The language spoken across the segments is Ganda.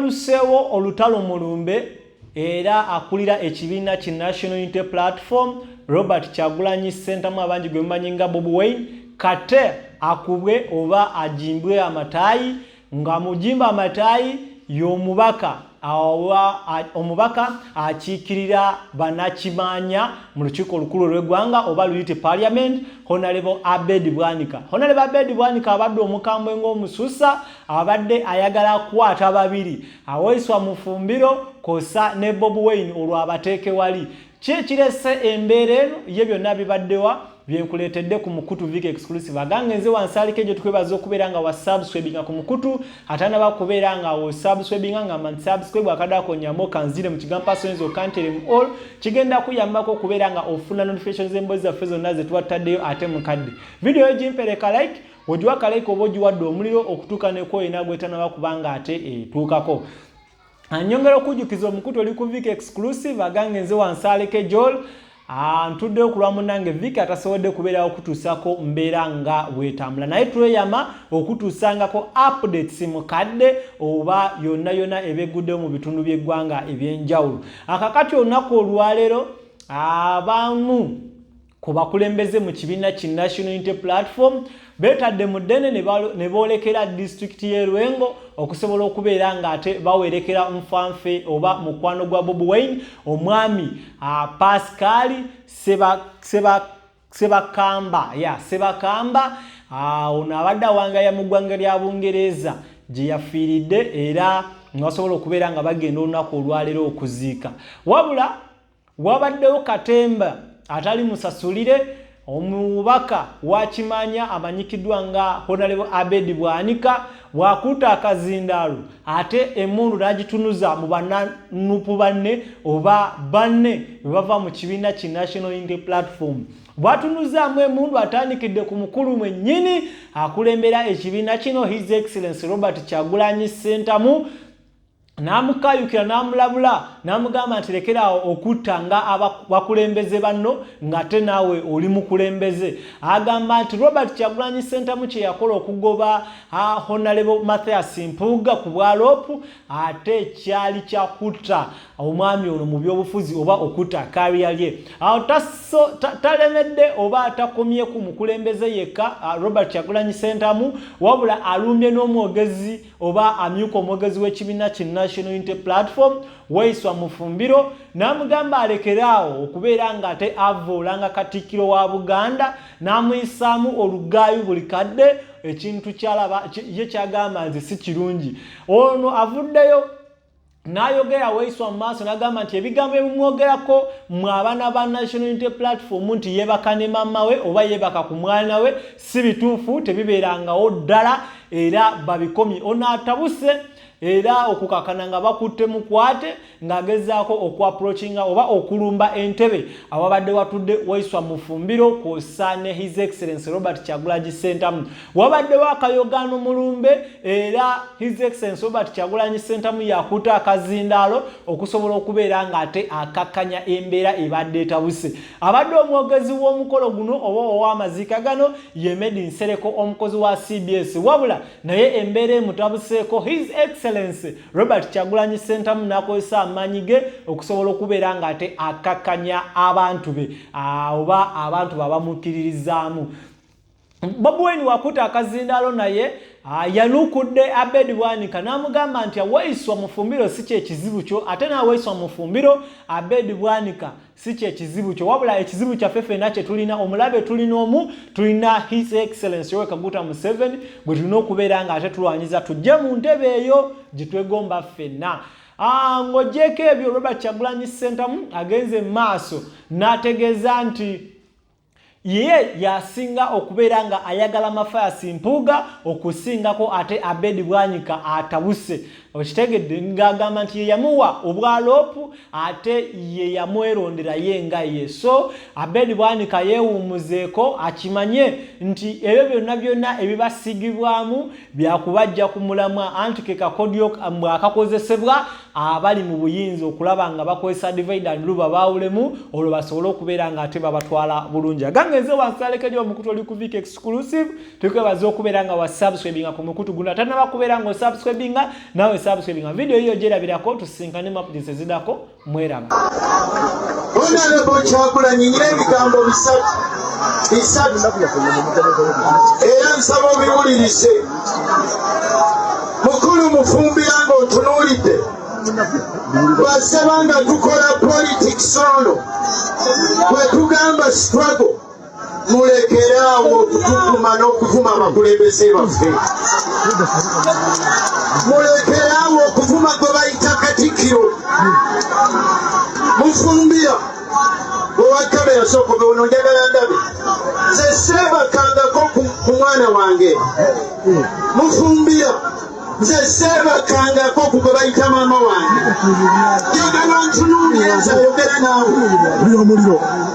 yaluseewo olutalo mulumbe era akulira ekibiina ki National Unity Platform Robert Kyagulanyi Ssentamu abangi gwe mumanyi nga Bobi Wine kate akubwe oba ajimbwe amataayi nga mujimba amataayi y'omubaka omubaka akiikirira bannakimanya mu lukiiko olukulu lw'eggwanga oba luyite Parliament Honorable Abed Bwanika. Honorable Abed Bwanika abadde omukambwe ng'omususa abadde ayagala kukwata babiri aweeswa mu Fumbiro kosa ne Bobi Wine olwo abateeke wali. Ki ekirese embeera eno ye byonna bibaddewa byenkuleetedde ku Mukutu Vic Exclusive. Agange nze wansaliko egyo tukwebaza okubeera nga wasubscribinga ku Mukutu atana bakubeera nga wasubscribinga nga man subscribe akadako nyamo kanzire mu kigampa sonzo kantere mu all kigenda kuyambako okubeera nga ofuna notifications embozi zaffe zonna ze tuwataddeyo ate mukadde. Video egimpereka like ogiwaka like oba ogiwadde omuliro okutuuka ne koyina gwetana bakubanga ate etuukako. Anyongera okujukiza Omukutu oli ku Vic Exclusive agange nze wansalike Joel ntudde okulwa munange Vic atasobodde kubeera okutuusako mbeera nga bwetambula naye tweyama okutuusangako updates mukadde oba yonna ebeguddewo mu bitundu by'eggwanga ebyenjawulo. Akakati olunaku olwaleero abamu ku bakulembeze mu kibiina ki National Unity Platform betadde mu ddene ne boolekera disitulikiti y'e Lwengo okusobola okubeera nga ate bawerekera nfanfe oba mukwano gwa Bobi Wine omwami Pascal Sebakamba ono abadde awangaya mu ggwanga lya Bungereza gye yafiiridde era ngasobola okubeera nga bagenda olunaku olwaleero okuziika. Wabula wabaddewo katemba atali musasulire omubaka wakimanya amanyikiddwa nga Honorable Abed Bwanika wakuta akazindaalo ate emundu n'agitunuza mu bannanupu banne oba banne bava mu kibiina ki National Unity Platform. Bwatunuzaamu emundu atandikidde ku mukulu mwennyini akulembera ekibiina kino His Excellency Robert Kyagulanyi Ssentamu namukayukira namulabula namugamba nti lekeraawo okutta abakulembeze banno ng'ate naawe oli mukulembeze. Agamba nti Robert Kyagulanyi Ssentamu kye yakola okugoba Honorable Mathias Mpuuga ku bwaloopu ate kyali kyakutta omwami ono mu byobufuzi oba okutta kariya lye. Awo talemedde oba atakomye ku mukulembeze yekka Robert Kyagulanyi Ssentamu wabula alumbye n'omwogezi oba amyuka omwogezi w'ekibiina ki National Unity Platform Waiswa mu Fumbiro namugamba alekeraawo okubeera nga ate avuulanga Katikkiro wa Buganda namuyisaamu olugaayu buli kadde ekintu kyalaba ye kyagamba nti si kirungi. Ono avuddeyo n'ayogera Waiswa mu maaso n'agamba nti ebigambo ebimwogerako mu abaana ba National Unity Platform nti yeebaka ne mama we oba yeebaka ku mwana we si bituufu tebibeerangawo ddala era babikomye. Ono atabuse era okukakana nga bakutte mukwate ng'agezaako okwaprochinga oba okulumba entebe awabadde watudde Waiswa mu Fumbiro kw'ossa ne His Excellency Robert Kyagulanyi Ssentamu. Wabaddewo akayogaano mulumbe era His Excellency Robert Kyagulanyi Ssentamu yakuta akazindaalo okusobola okubeera ng'ate akakkanya embeera ebadde etabuse. Abadde omwogezi w'omukolo guno oba ow'amaziika gano ye Medi Nsereko omukozi wa CBS wabula naye embeera emutabuseeko His Excellency Robert Kyagulanyi Ssentamu n'akozesa amaanyi ge okusobola okubeera ng'ate akakkanya abantu be oba abantu babamukkiririzaamu. Bobi Wine wakuta akazindaalo naye yanukudde Abed Bwanika n'amugamba nti Waiswa mu Fumbiro si kyekizibu kyo ate n'Awaiswa mu Fumbiro Abed Bwanika si kyekizibu kyo wabula ekizibu kyaffe ffenna kye tulina omulabe tulina His Excellency Yoweri Kaguta Museveni bwe tulina okubeera nga ate tulwanyiza tujje mu ntebe eyo gye twegomba ffenna. Ng'oggyeko ebyo Robert Kyagulanyi Ssentamu agenze mu maaso n'ategeeza nti ye yasinga okubeera nga ayagala Mathias Mpuuga okusingako ate Abed Bwanika atabuse. Okitegedde ng'agamba nti ye yamuwa obwaloopu ate ye yamwerondera ye nga ye. So Abed Bwanika yeewumuzeeko akimanye nti ebyo byonna ebibasigibwamu byakubajja ku mulamwa anti ke kakodyo bwakakozesebwa abali mu buyinza okulaba nga bakozesa divide and rule baawulemu olwo basobole okubeera nga ate babatwala bulungi. Agangenze wansalekejwa omukutu oli ku Vic exclusive tukwebaza okubeera nga wa subscribinga ku mukutu guno ate nabakubeera nga subscribinga nawe subscribinga video hiyo gyerabirako tusinkane mu updates ezidako mweraba. Honorable Kyagulanyi nyina ebigambo bisatu era nsaba obiwulirize. Mukulu mufumbira ng'otunuulidde bw'asaba nga tukola politics ono bwe tugamba struggle mulekeraawo okutuvuma n'okuvuma abakulembeze baffe. Mulekeraawo okuvuma gwe bayita Katikkiro. Mufumbira owa kamera sooka ono njagala ndabe nze seebakangako ku mwana wange. Mufumbira nze seebakangako ku gwe bayita maama wange. Njagala ntunuulire nze ayogera naawe.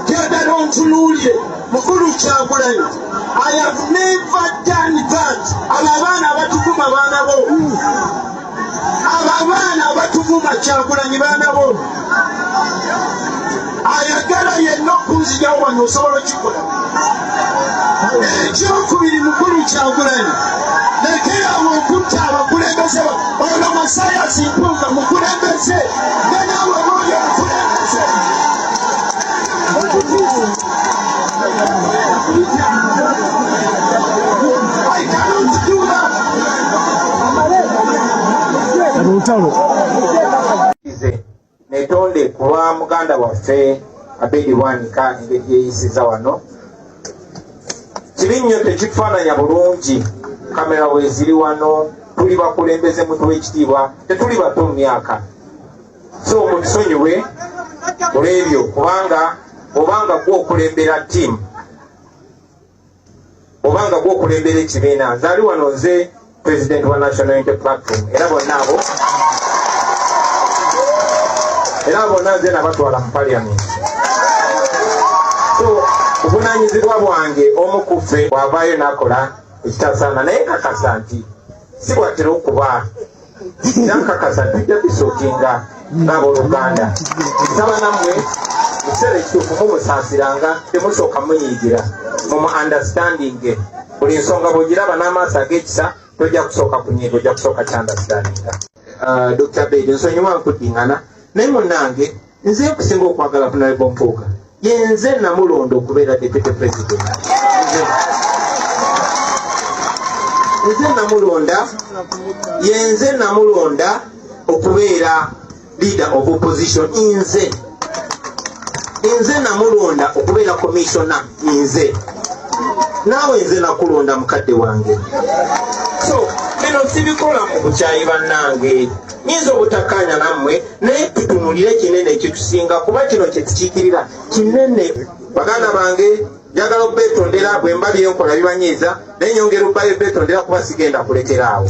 Njagala ontunuulire Mukulu Kyagulanyi. I have never done that. Abo abaana abatuvuma baana bo. Abo abaana abatuvuma Kyagulanyi baana bo. Ayagala yenna okunzigyawo wano osobola okikola. Ekyokubiri Mukulu Kyagulanyi lekerawo okutta abakulembeze ono Masayasi Mpuuga mukulembeze nga naawe n'oli omukulembeze. I cannot do that. Netonde kuwa muganda waffe Abedi Bwanika engeri yeyisiza wano kiri nnyo tekifaananya bulungi. Kamera weeziri wano tuli bakulembeze mutu w'ekitiibwa tetuli bato mu myaka, so mutusonyiwe olw'ebyo kubanga obanga gwokulembera ttiimu obanga gwokulembera ekibiina. Nze ali wano nze president wa National Unity Platform era bonna nze nabatwala mu parliament. So obunaanyizibwa bwange omu ku ffe bw'avaayo n'akola ekitasaana naye kakasa nti si bwatera okuba era nkakasa tujja bisookinga ng'abooluganda. Nsaba nammwe ekiseera ekituufu mumusaasiranga temusooka munyiigira mu understanding. Buli nsonga bw'ogiraba n'amaaso ag'ekisa tojja kusooka kunyiiga, ojja kusooka kyandastandinga. Dr. Bedi nsonyiwa nkuddingana naye munnange nze okusinga okwagala Honorable Mpuuga yenze namulonda okubeera deputy president. Yenze namulonda okubeera leader of opposition. Nze namulonda okubeera commissioner. Naawe nze nakulonda mukadde wange. So bino sibikola mu bukyayi bannange. Nyinza obutakkaanya nammwe naye tutunulire kinene ekitusinga kuba kino kye tukiikirira kinene. Baganda bange njagala obbetondera bwe mba byenkola bibanyiiza naye nyongera obbayo beetondera kuba sigenda kulekeraawo.